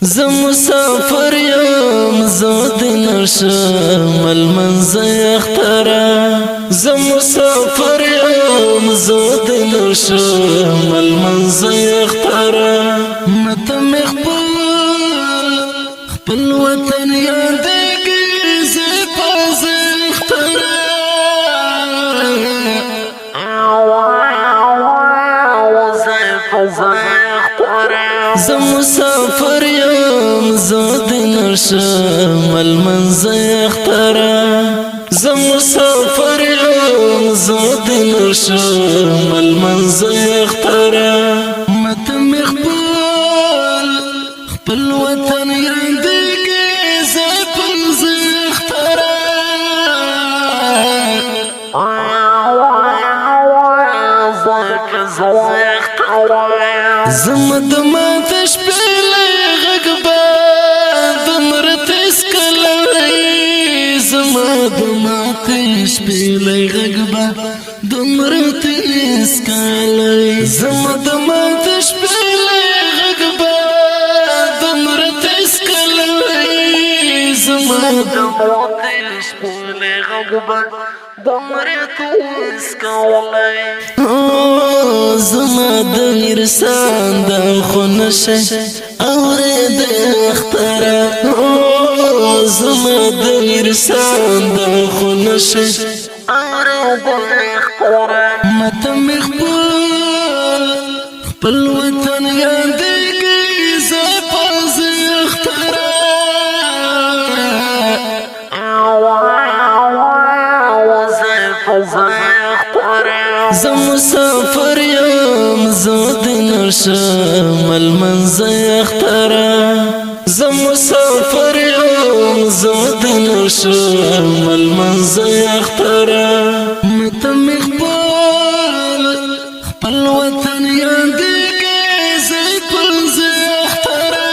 زه مسافر یم زه د نشم المنزه اختره زه مسافر یم زه د نشم المنزه اختره مته مې خپل وطن یادېږي زه پازه اختره زه مسافر یم زه د نشم المنزه اختره زه مسافر یم زه د نشم المنزه اختره مته مې خپل وطن یادېږي زه پازه اختره زما د ماته شپېلې غږ به دومره تیز کلی زما د ماته شپېلې غږ به دومره تیز کلی زما د ماته شپېلې غږ به دومره تیز کلی زما د ماته شپېلې غږ به دومره تیز کلی زما د ارسان د خو نشه اورېد اختره زما د ارسان د خو نشه اورېد اختره مته مې خپل وطن یادېږي زه پازه اختره زه مسافر یم زه د نشم المنزه اختره زه مسافر یم زه د نشم المنزه اختره مته مې خپل وطن یادېږي زه پازه اختره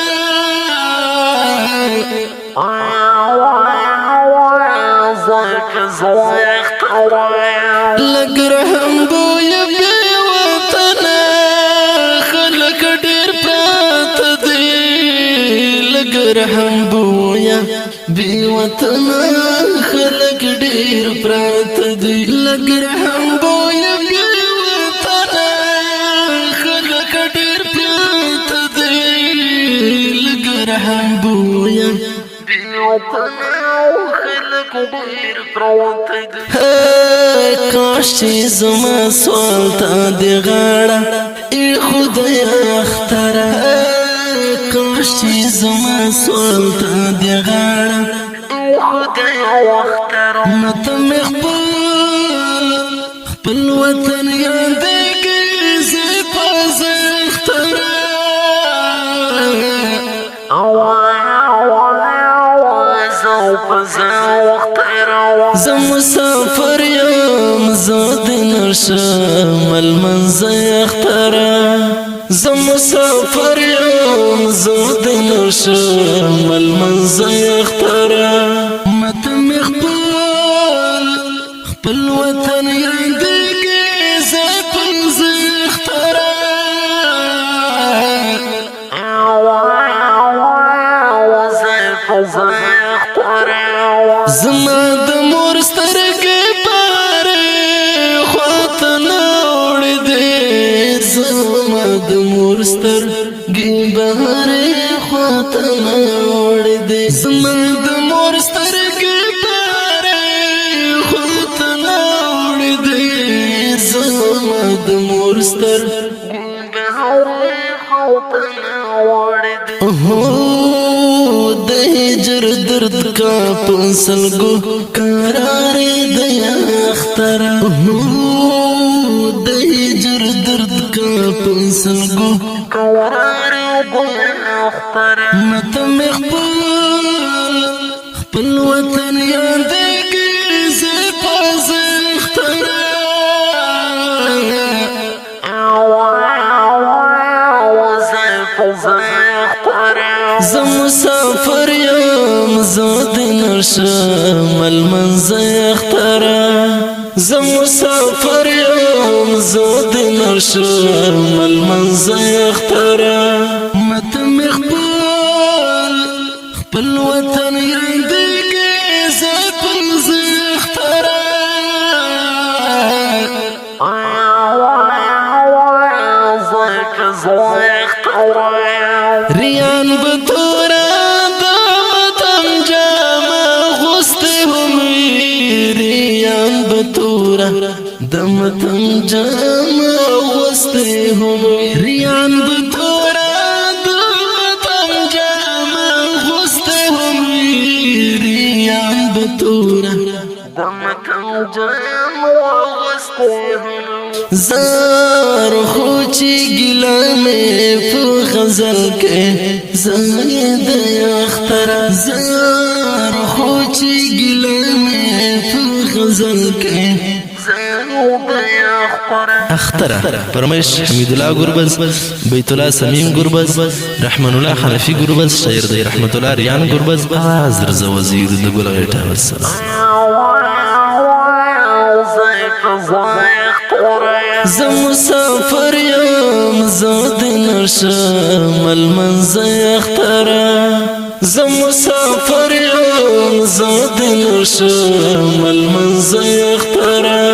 لږ رحم بویه بې وطنه خلک ډېر پراته دي لږ رحم بویه بې وطنه خلک ډېر پراته دي لږ رحم بویه بې وطنه خلک ډېر پراته دي لږ رحم بویه بې وطنه کاش چې زما سوال ته دی غاړه ای خدای اختره کاش چې زما سوال ته دی غاړه ای خدای اختره مته مې خپل وطن یادېږي زه پازه اختره زه مسافر یم زه د نشم المنزه اختره زه مسافر یم زه د نشم المنزه اختره مته مې خپل وطن یادېږي زه پازه اختره زما د مور سترګې بارې خواته ناوړې دي زما د مور سترګې بارې خواته ناوړې دي زما د مور سترګې بارې خواته ناوړې دي زما د مور سترګې بارې خواته ناوړې دي د هجر درد کا پسلګو قرارې د اختره د هجر درد کا پسلګو قرارې د اختره مته مې خپل وطن یادېږي زه پازه اختره زه مسافر یم زه د نشم المنزه اختره زه مسافر یم زه د نشم المنزه اختره مته مې پل وطن یندگی زپل زخترا ریان بطورا دامتم جاما غسته همی ریان بطورا دامتم جاما غسته همی ریان بطورا دامتم جاما غسته همی ریان بطورا دامتم جاما غسته همی زار خوچی گلا میں پو غزل کے زاید اخترا زار خوچی گلا میں پو غزل کے اخترا فرمایش حمید الله گربز بیت الله سمیم گربز رحمان الله حنفی گربز شاعر دی رحمت الله ریان گربز آواز درز وزیر د ګل غټه والسلام زه مسافر یم زه د نشم المنزه اخترا زه مسافر یم زه د نشم المنزه اخترا